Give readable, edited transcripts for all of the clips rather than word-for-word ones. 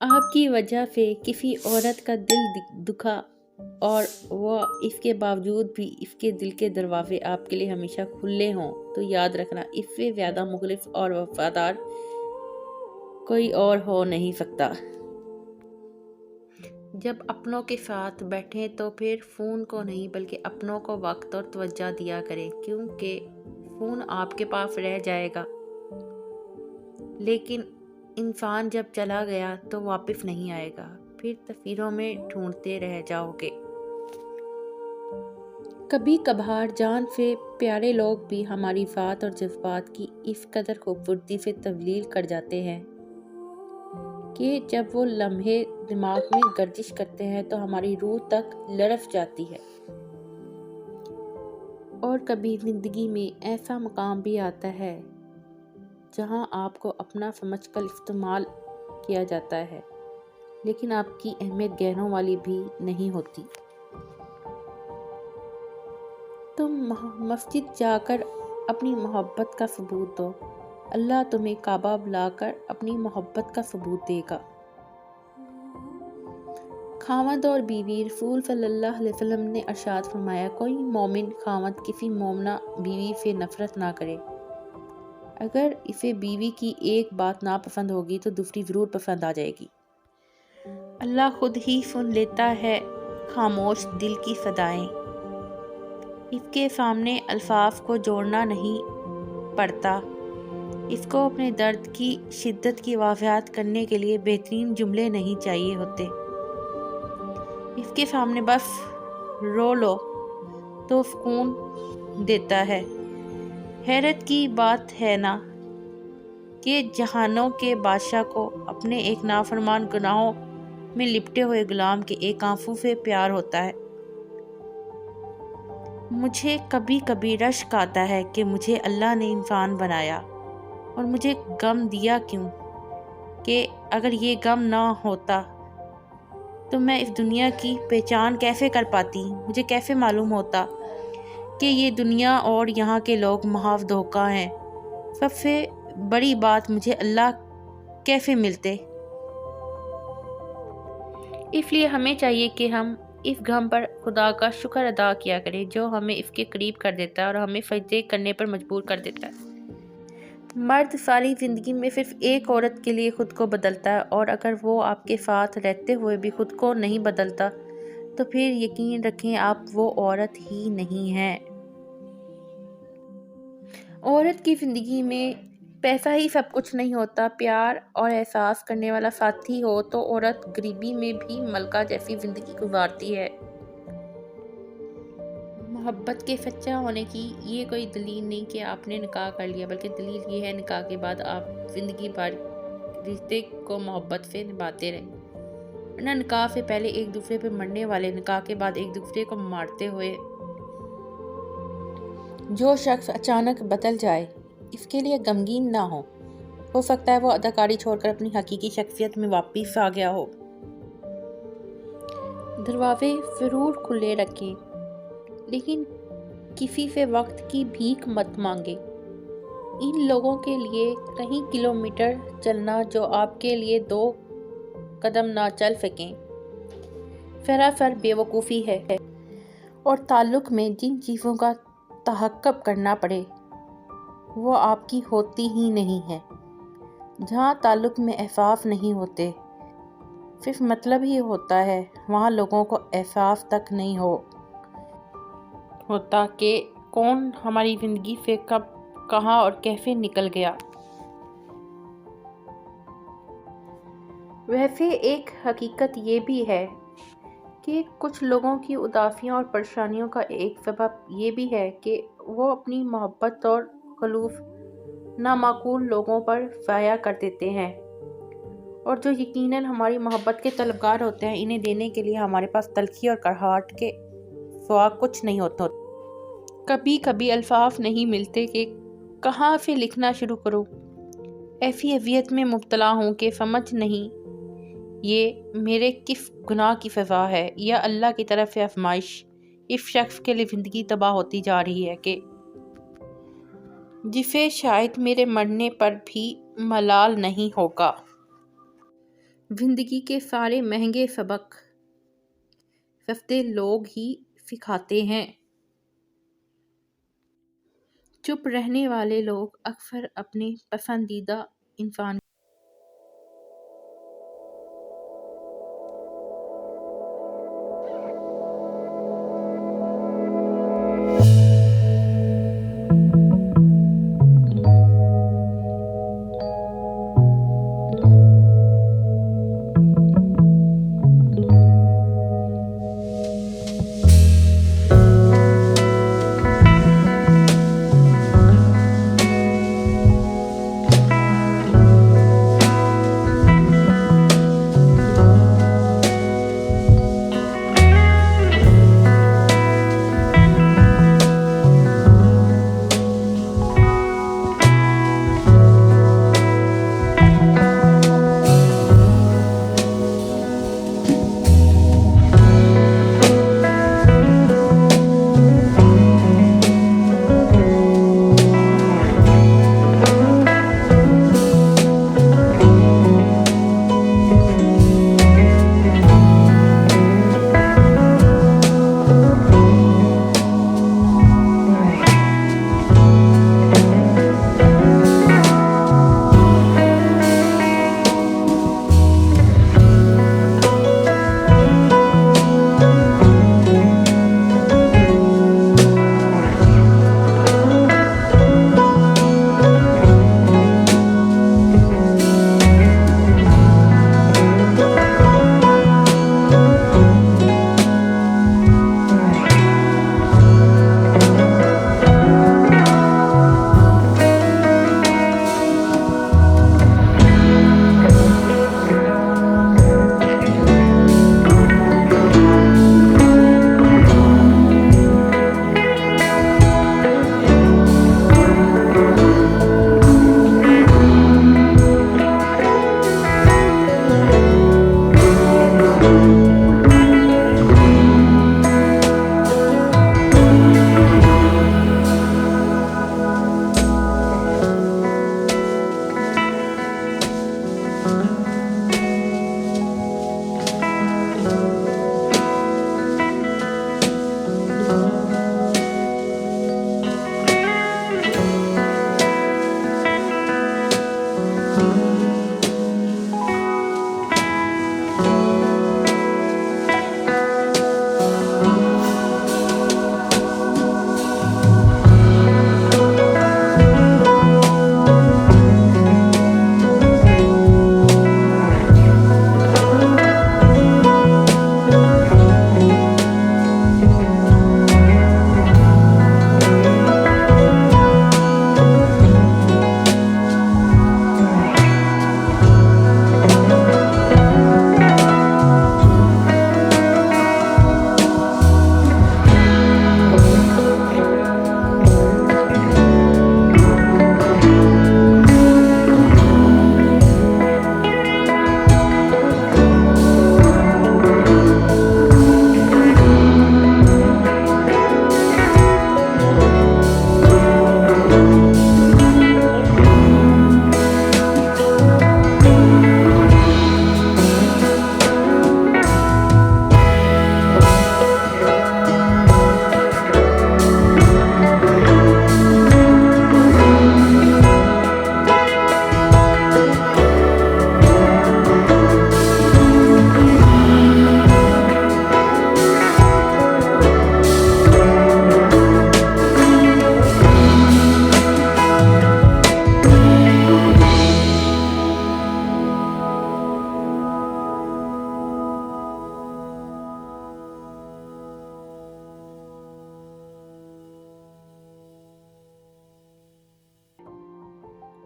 آپ کی وجہ سے کسی عورت کا دل دکھا اور وہ اس کے باوجود بھی اس کے دل کے دروازے آپ کے لیے ہمیشہ کھلے ہوں تو یاد رکھنا اس سے زیادہ مخلص اور وفادار کوئی اور ہو نہیں سکتا۔ جب اپنوں کے ساتھ بیٹھیں تو پھر فون کو نہیں بلکہ اپنوں کو وقت اور توجہ دیا کریں، کیونکہ فون آپ کے پاس رہ جائے گا لیکن انسان جب چلا گیا تو واپس نہیں آئے گا، پھر تصویروں میں ڈھونڈتے رہ جاؤ گے۔ کبھی کبھار جان سے پیارے لوگ بھی ہماری بات اور جذبات کی اس قدر خوبصورتی سے تبدیل کر جاتے ہیں کہ جب وہ لمحے دماغ میں گردش کرتے ہیں تو ہماری روح تک لرز جاتی ہے۔ اور کبھی زندگی میں ایسا مقام بھی آتا ہے جہاں آپ کو اپنا سمجھ کر استعمال کیا جاتا ہے لیکن آپ کی اہمیت گہروں والی بھی نہیں ہوتی۔ تم مسجد جا کر اپنی محبت کا ثبوت دو، اللہ تمہیں کعبہ بلا کر اپنی محبت کا ثبوت دے گا۔ خاوند اور بیوی، رسول صلی اللہ علیہ وسلم نے ارشاد فرمایا، کوئی مومن خاوند کسی مومنہ بیوی سے نفرت نہ کرے، اگر اسے بیوی کی ایک بات ناپسند ہوگی تو دوسری ضرور پسند آ جائے گی۔ اللہ خود ہی سن لیتا ہے خاموش دل کی صدائیں، اس کے سامنے الفاظ کو جوڑنا نہیں پڑتا، اس کو اپنے درد کی شدت کی وضاحت کرنے کے لیے بہترین جملے نہیں چاہیے ہوتے، اس کے سامنے بس رو لو تو سکون دیتا ہے۔ حیرت کی بات ہے نا کہ جہانوں کے بادشاہ کو اپنے ایک نافرمان گناہوں میں لپٹے ہوئے غلام کے ایک آنسو سے پیار ہوتا ہے۔ مجھے کبھی کبھی رشک آتا ہے کہ مجھے اللہ نے انسان بنایا اور مجھے غم دیا کیوں، کہ اگر یہ غم نہ ہوتا تو میں اس دنیا کی پہچان کیسے کر پاتی، مجھے کیسے معلوم ہوتا کہ یہ دنیا اور یہاں کے لوگ محض دھوکہ ہیں، سب سے بڑی بات مجھے اللہ کیسے ملتے۔ اس لیے ہمیں چاہیے کہ ہم اس غم پر خدا کا شکر ادا کیا کریں جو ہمیں اس کے قریب کر دیتا ہے اور ہمیں سجدے کرنے پر مجبور کر دیتا ہے۔ مرد ساری زندگی میں صرف ایک عورت کے لیے خود کو بدلتا ہے، اور اگر وہ آپ کے ساتھ رہتے ہوئے بھی خود کو نہیں بدلتا تو پھر یقین رکھیں آپ وہ عورت ہی نہیں ہیں۔ عورت کی زندگی میں پیسہ ہی سب کچھ نہیں ہوتا، پیار اور احساس کرنے والا ساتھی ہو تو عورت غریبی میں بھی ملکہ جیسی زندگی گزارتی ہے۔ محبت کے سچا ہونے کی یہ کوئی دلیل نہیں کہ آپ نے نکاح کر لیا، بلکہ دلیل یہ ہے نکاح کے بعد آپ زندگی بھر رشتے کو محبت سے نبھاتے رہیں، ورنہ نکاح سے پہلے ایک دوسرے پہ مرنے والے نکاح کے بعد ایک دوسرے کو مارتے ہوئے جو شخص اچانک بدل جائے اس کے لیے غمگین نہ ہو سکتا ہے وہ اداکاری چھوڑ کر اپنی حقیقی شخصیت میں واپس آ گیا ہو۔ دروازے ضرور کھلے رکھیں لیکن کسی سے وقت کی بھیک مت مانگیں، ان لوگوں کے لیے کئی کلومیٹر چلنا جو آپ کے لیے 2 قدم نہ چل سکیں سراسر بے وقوفی ہے، اور تعلق میں جن چیزوں کا تحقق کرنا پڑے وہ آپ کی ہوتی ہی نہیں ہے۔ جہاں تعلق میں احساس نہیں ہوتے صرف مطلب ہی ہوتا ہے، وہاں لوگوں کو احساس تک نہیں ہوتا کہ کون ہماری زندگی سے کب کہاں اور کیسے نکل گیا۔ ویسے ایک حقیقت یہ بھی ہے کہ کچھ لوگوں کی اداسیوں اور پریشانیوں کا ایک سبب یہ بھی ہے کہ وہ اپنی محبت اور خلوص نامعقول لوگوں پر ضائع کر دیتے ہیں، اور جو یقیناً ہماری محبت کے طلبگار ہوتے ہیں انہیں دینے کے لیے ہمارے پاس تلخی اور کڑواہٹ کے سوا کچھ نہیں ہوتا۔ کبھی کبھی الفاظ نہیں ملتے کہ کہاں سے لکھنا شروع کروں، ایسی اذیت میں مبتلا ہوں کہ سمجھ نہیں یہ میرے کس گناہ کی سزا ہے یا اللہ کی طرف سے آزمائش اس شخص کے لیے زندگی تباہ ہوتی جا رہی ہے کہ جسے شاید میرے مرنے پر بھی ملال نہیں ہوگا۔ زندگی کے سارے مہنگے سبق سستے لوگ ہی سکھاتے ہیں۔ چپ رہنے والے لوگ اکثر اپنے پسندیدہ انسان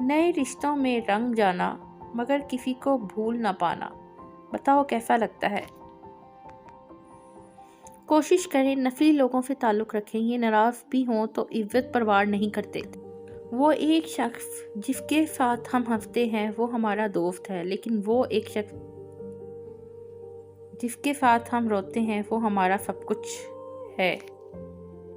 نئے رشتوں میں رنگ جانا مگر کسی کو بھول نہ پانا، بتاؤ کیسا لگتا ہے؟ کوشش کریں نفلی لوگوں سے تعلق رکھیں، یہ ناراض بھی ہوں تو عزت پرواہ نہیں کرتے۔ وہ ایک شخص جس کے ساتھ ہم ہنستے ہیں وہ ہمارا دوست ہے، لیکن وہ ایک شخص جس کے ساتھ ہم روتے ہیں وہ ہمارا سب کچھ ہے۔